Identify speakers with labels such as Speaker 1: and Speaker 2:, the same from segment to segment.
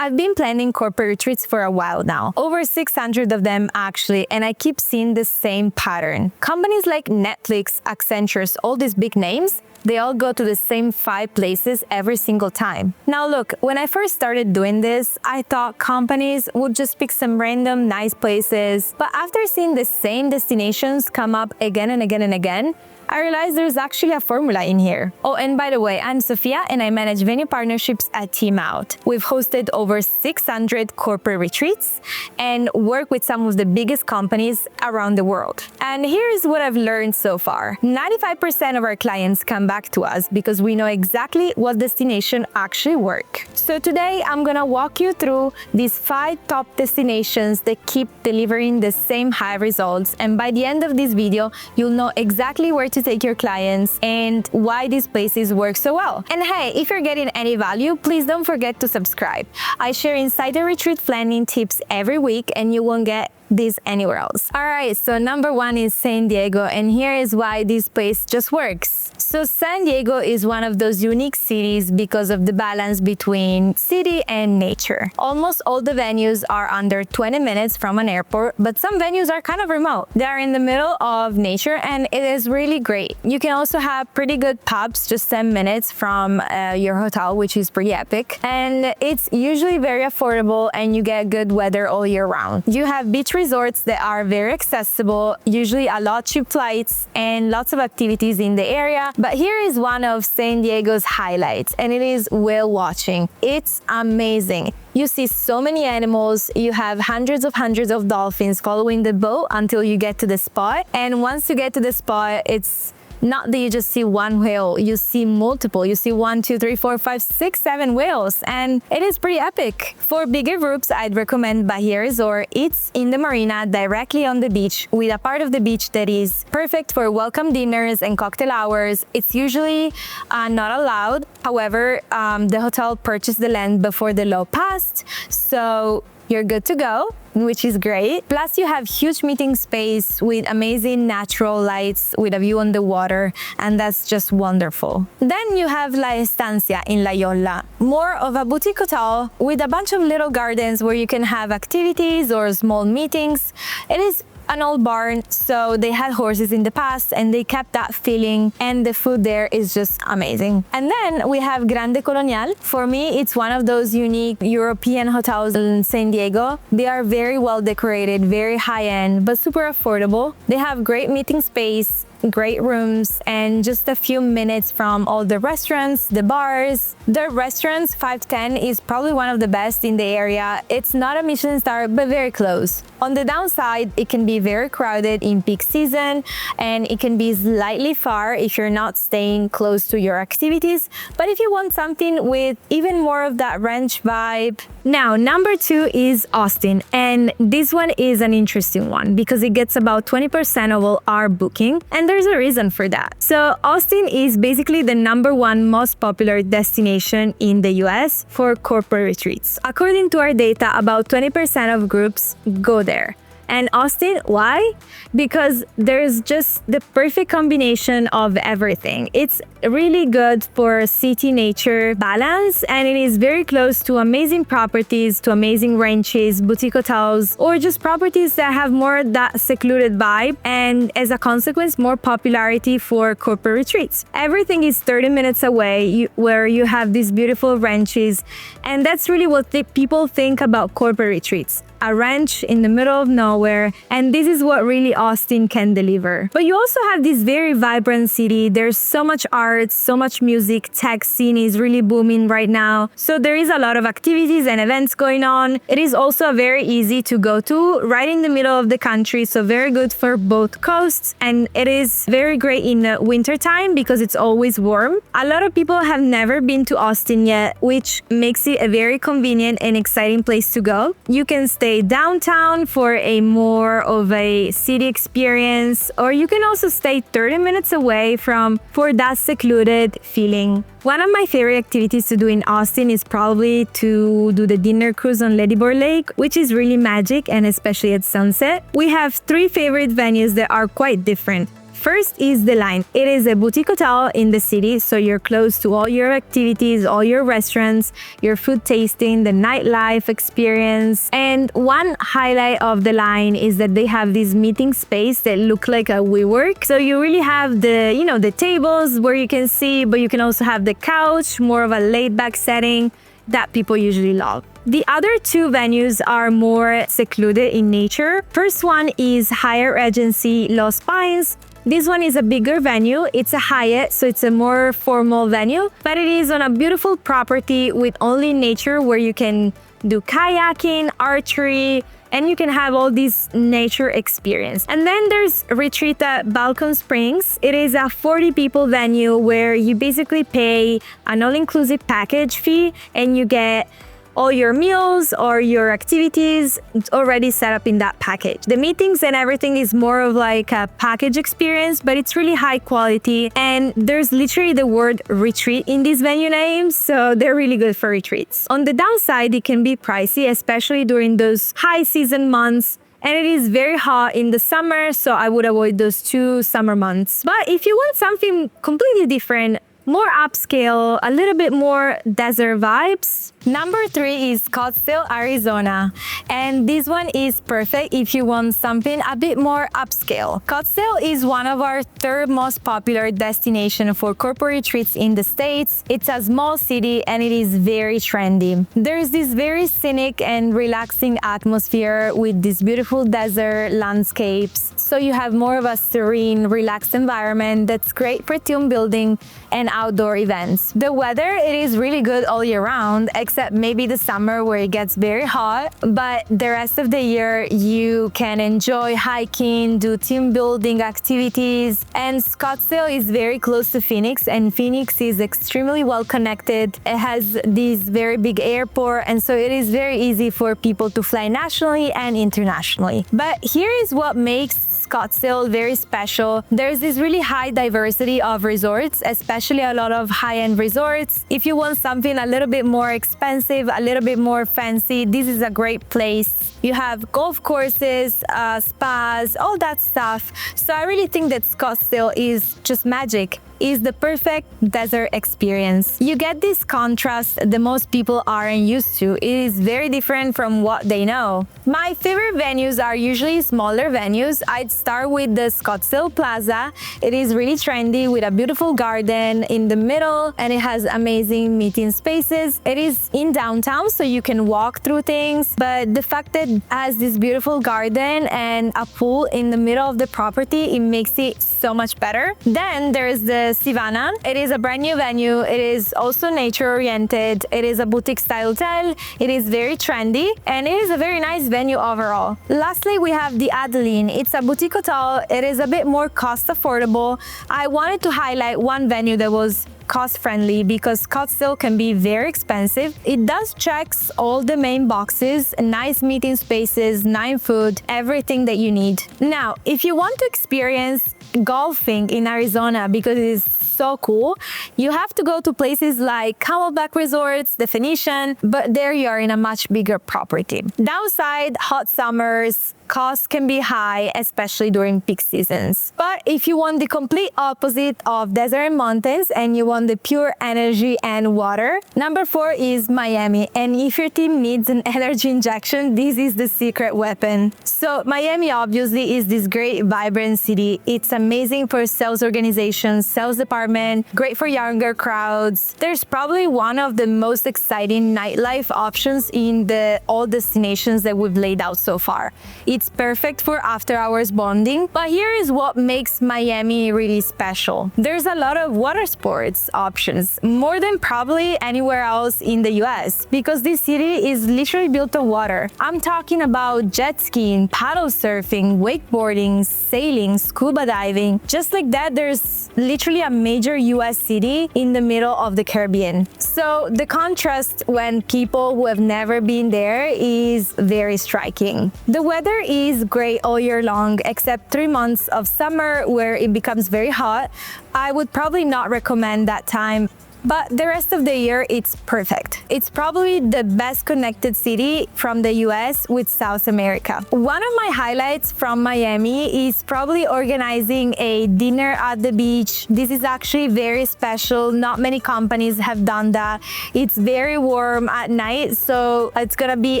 Speaker 1: I've been planning corporate retreats for a while now, over 600 of them actually, and I keep seeing the same pattern. Companies like Netflix, Accenture, all these big names, they all go to the same 5 places every single time. Now look, when I first started doing this, I thought companies would just pick some random nice places, but after seeing the same destinations come up again and again and again, I realized there's actually a formula in here. Oh, and by the way, I'm Sofia and I manage venue partnerships at TeamOut. We've hosted over 600 corporate retreats and work with some of the biggest companies around the world. And here's what I've learned so far. 95% of our clients come back to us because we know exactly what destination actually work. So today, I'm gonna walk you through these 5 top destinations that keep delivering the same high results. And by the end of this video, you'll know exactly where to take your clients and why these places work so well. And hey, if you're getting any value, please don't forget to subscribe. I share insider retreat planning tips every week and you won't get this anywhere else. All right, so number 1 is San Diego, and here is why this place just works. So San Diego is one of those unique cities because of the balance between city and nature. Almost all the venues are under 20 minutes from an airport, but some venues are kind of remote. They are in the middle of nature and it is really great. You can also have pretty good pubs just 10 minutes from your hotel, which is pretty epic. And it's usually very affordable and you get good weather all year round. You have beach resorts that are very accessible, usually a lot cheap flights and lots of activities in the area. But here is one of San Diego's highlights, and it is whale watching. It's amazing. You see so many animals, you have hundreds of dolphins following the boat until you get to the spot. And once you get to the spot, it's not that you just see one whale, you see multiple. You see 1, 2, 3, 4, 5, 6, 7 whales, and it is pretty epic. For bigger groups, I'd recommend Bahia Resort. It's in the marina directly on the beach with a part of the beach that is perfect for welcome dinners and cocktail hours. It's usually not allowed. However, the hotel purchased the land before the law passed, so you're good to go, which is great. Plus, you have huge meeting space with amazing natural lights with a view on the water, and that's just wonderful. Then you have La Estancia in La Jolla, more of a boutique hotel with a bunch of little gardens where you can have activities or small meetings. It is an old barn, so they had horses in the past and they kept that feeling, and the food there is just amazing. And then we have Grande Colonial. For me, it's one of those unique European hotels in San Diego. They are very well decorated, very high-end, but super affordable. They have great meeting space, great rooms, and just a few minutes from all the restaurants, the bars. The restaurants, 510, is probably one of the best in the area. It's not a Michelin star, but very close. On the downside, it can be very crowded in peak season, and it can be slightly far if you're not staying close to your activities. But if you want something with even more of that ranch vibe. Now, number 2 is Austin, and this one is an interesting one because it gets about 20% of all our booking, and there's a reason for that. So Austin is basically the number 1 most popular destination in the US for corporate retreats. According to our data, about 20% of groups go there. And Austin, why? Because there's just the perfect combination of everything. It's really good for city nature balance, and it is very close to amazing properties, to amazing ranches, boutique hotels, or just properties that have more that secluded vibe, and as a consequence, more popularity for corporate retreats. Everything is 30 minutes away, where you have these beautiful ranches, and that's really what people think about corporate retreats. A ranch in the middle of nowhere, and this is what really Austin can deliver. But you also have this very vibrant city. There's so much art, so much music. Tech scene is really booming right now, so there is a lot of activities and events going on. It is also very easy to go to, right in the middle of the country, so very good for both coasts, and it is very great in the winter time because it's always warm. A lot of people have never been to Austin yet, which makes it a very convenient and exciting place to go. You can stay downtown for a more of a city experience, or you can also stay 30 minutes away for that secluded feeling. One of my favorite activities to do in Austin is probably to do the dinner cruise on Ladybird Lake, which is really magic, and especially at sunset. We have 3 favorite venues that are quite different. First is The Line. It is a boutique hotel in the city, so you're close to all your activities, all your restaurants, your food tasting, the nightlife experience. And one highlight of The Line is that they have this meeting space that look like a WeWork. So you really have the tables where you can see, but you can also have the couch, more of a laid-back setting that people usually love. The other two venues are more secluded in nature. First one is Hyatt Regency Los Pines. This one is a bigger venue. It's a Hyatt, so it's a more formal venue, but it is on a beautiful property with only nature where you can do kayaking, archery, and you can have all this nature experience. And then there's Retreat at Balcon Springs. It is a 40 people venue where you basically pay an all-inclusive package fee and you get all your meals or your activities already set up in that package. The meetings and everything is more of like a package experience, but it's really high quality. And there's literally the word retreat in these venue names, so they're really good for retreats. On the downside, it can be pricey, especially during those high season months. And it is very hot in the summer, so I would avoid those 2 summer months. But if you want something completely different, more upscale, a little bit more desert vibes. Number 3 is Scottsdale, Arizona. And this one is perfect if you want something a bit more upscale. Scottsdale is one of our 3rd most popular destination for corporate retreats in the States. It's a small city and it is very trendy. There's this very scenic and relaxing atmosphere with these beautiful desert landscapes. So you have more of a serene, relaxed environment that's great for team building and outdoor events. The weather, it is really good all year round, except maybe the summer where it gets very hot, but the rest of the year you can enjoy hiking, do team building activities. And Scottsdale is very close to Phoenix, and Phoenix is extremely well connected. It has this very big airport, and so it is very easy for people to fly nationally and internationally. But here is what makes Scottsdale very special. There's this really high diversity of resorts, especially a lot of high-end resorts. If you want something a little bit more expensive, a little bit more fancy, this is a great place. You have golf courses, spas, all that stuff. So I really think that Scottsdale is just magic. Is the perfect desert experience. You get this contrast that most people aren't used to. It is very different from what they know. My favorite venues are usually smaller venues. I'd start with the Scottsdale Plaza. It is really trendy with a beautiful garden in the middle, and it has amazing meeting spaces. It is in downtown, so you can walk through things, but the fact that it has this beautiful garden and a pool in the middle of the property, it makes it so much better. Then there's the Savannah. It is a brand new venue. It is also nature oriented. It is a boutique style hotel. It is very trendy and it is a very nice venue overall. Lastly, we have the Adeline. It's a boutique hotel. It is a bit more cost affordable. I wanted to highlight one venue that was cost-friendly because Scottsdale can be very expensive. It does checks all the main boxes, nice meeting spaces, nice food, everything that you need. Now, if you want to experience golfing in Arizona because it is so cool, you have to go to places like Camelback Resorts, the Phoenician, but there you are in a much bigger property. Downside, hot summers, costs can be high, especially during peak seasons. But if you want the complete opposite of desert and mountains and you want the pure energy and water, number 4 is Miami. And if your team needs an energy injection, this is the secret weapon. So Miami obviously is this great, vibrant city. It's amazing for sales organizations, sales department, great for younger crowds. There's probably one of the most exciting nightlife options in all destinations that we've laid out so far. It's perfect for after-hours bonding, but here is what makes Miami really special. There's a lot of water sports options, more than probably anywhere else in the US, because this city is literally built on water. I'm talking about jet skiing, paddle surfing, wakeboarding, sailing, scuba diving. Just like that, there's literally a major US city in the middle of the Caribbean. So the contrast when people who have never been there is very striking. The weather is great all year long, except 3 months of summer where it becomes very hot. I would probably not recommend that time. but the rest of the year it's perfect. It's probably the best connected city from the US with South America. One of my highlights from Miami is probably organizing a dinner at the beach. This is actually very special. Not many companies have done that. It's very warm at night, so it's gonna be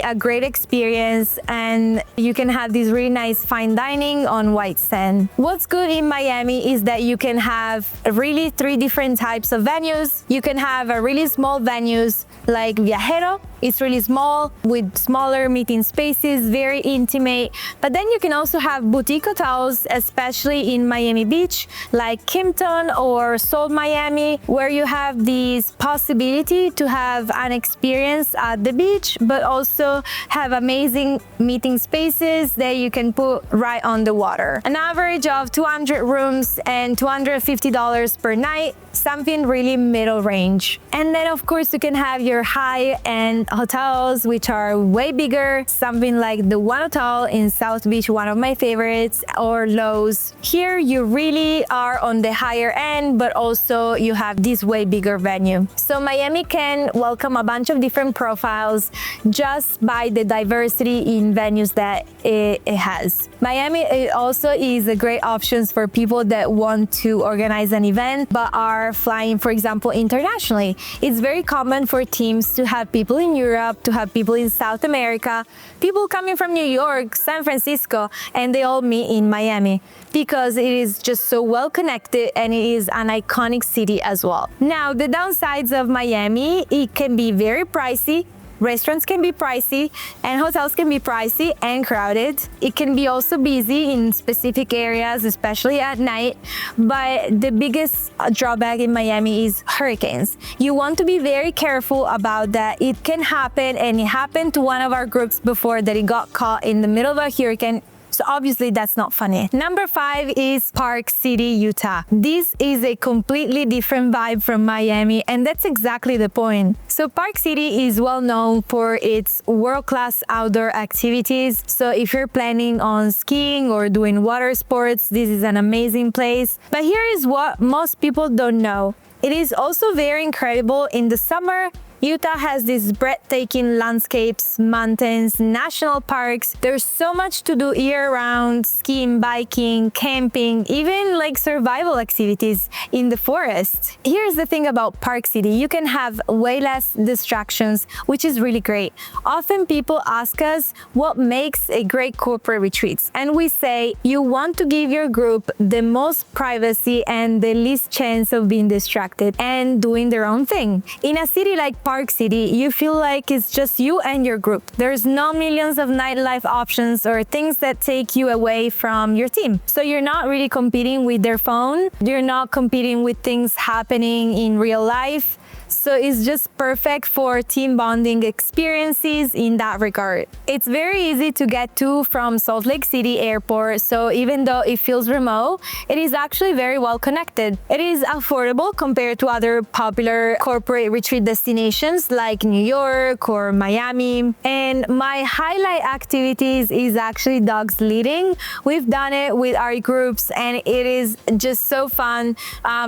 Speaker 1: a great experience, and you can have this really nice fine dining on white sand. What's good in Miami is that you can have really 3 different types of venues. You can have a really small venues like Viajero. It's really small with smaller meeting spaces, very intimate. But then you can also have boutique hotels, especially in Miami Beach, like Kimpton or Seoul, Miami, where you have this possibility to have an experience at the beach, but also have amazing meeting spaces that you can put right on the water. An average of 200 rooms and $250 per night, something really middle range. And then of course you can have your high-end hotels, which are way bigger, something like the One Hotel in South Beach, one of my favorites, or Lowe's. Here you really are on the higher end, but also you have this way bigger venue. So Miami can welcome a bunch of different profiles just by the diversity in venues that it has. Miami also is a great option for people that want to organize an event but are flying, for example, internationally. It's very common for teams to have people in Europe, to have people in South America, people coming from New York, San Francisco, and they all meet in Miami because it is just so well connected and it is an iconic city as well. Now, the downsides of Miami, it can be very pricey. Restaurants can be pricey and hotels can be pricey and crowded. It can be also busy in specific areas, especially at night. But the biggest drawback in Miami is hurricanes. You want to be very careful about that. It can happen, and it happened to one of our groups before that it got caught in the middle of a hurricane. So obviously that's not funny. Number 5 is Park City, Utah. This is a completely different vibe from Miami, and that's exactly the point. So Park City is well known for its world-class outdoor activities. So if you're planning on skiing or doing water sports, this is an amazing place. But here is what most people don't know. It is also very incredible in the summer. Utah has these breathtaking landscapes, mountains, national parks. There's so much to do year-round: skiing, biking, camping, even like survival activities in the forest. Here's the thing about Park City. You can have way less distractions, which is really great. Often people ask us what makes a great corporate retreat, and we say you want to give your group the most privacy and the least chance of being distracted and doing their own thing. In a city like Park City, you feel like it's just you and your group. There's no millions of nightlife options or things that take you away from your team. So you're not really competing with their phone. You're not competing with things happening in real life. So it's just perfect for team bonding experiences in that regard. It's very easy to get to from Salt Lake City Airport, so even though it feels remote, it is actually very well connected. It is affordable compared to other popular corporate retreat destinations like New York or Miami. And my highlight activities is actually dog sledding. We've done it with our groups and it is just so fun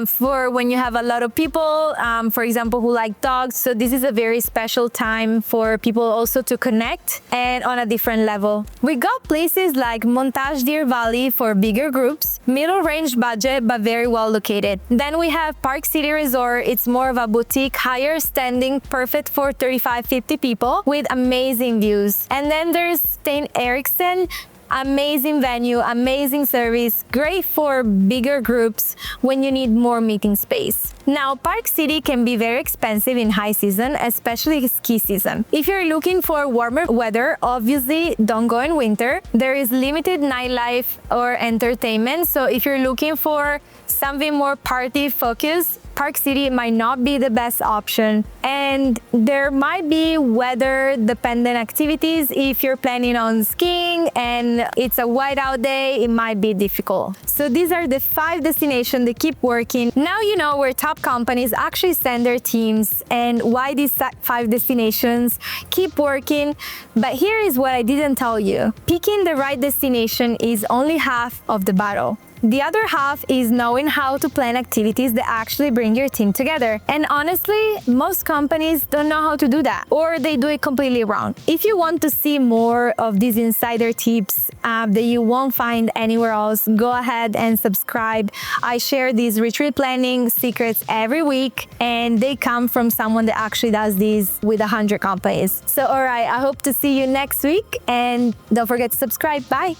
Speaker 1: for when you have a lot of people, for example, who like dogs. So this is a very special time for people also to connect and on a different level. We got places like Montage Deer Valley for bigger groups, middle range budget but very well located. Then we have Park City Resort. It's more of a boutique, higher standing, perfect for 35-50 people with amazing views. And then there's St. Erickson. Amazing venue, amazing service, great for bigger groups when you need more meeting space. Now, Park City can be very expensive in high season, especially ski season. If you're looking for warmer weather, obviously don't go in winter. There is limited nightlife or entertainment, so if you're looking for something more party focused, Park City might not be the best option, and there might be weather dependent activities. If you're planning on skiing and it's a whiteout day, it might be difficult. So these are the 5 destinations that keep working. Now you know where top companies actually send their teams and why these 5 destinations keep working. But here is what I didn't tell you. Picking the right destination is only half of the battle. The other half is knowing how to plan activities that actually bring your team together. And honestly, most companies don't know how to do that, or they do it completely wrong. If you want to see more of these insider tips that you won't find anywhere else, go ahead and subscribe. I share these retreat planning secrets every week, and they come from someone that actually does these with 100 companies. So, all right, I hope to see you next week, and don't forget to subscribe. Bye.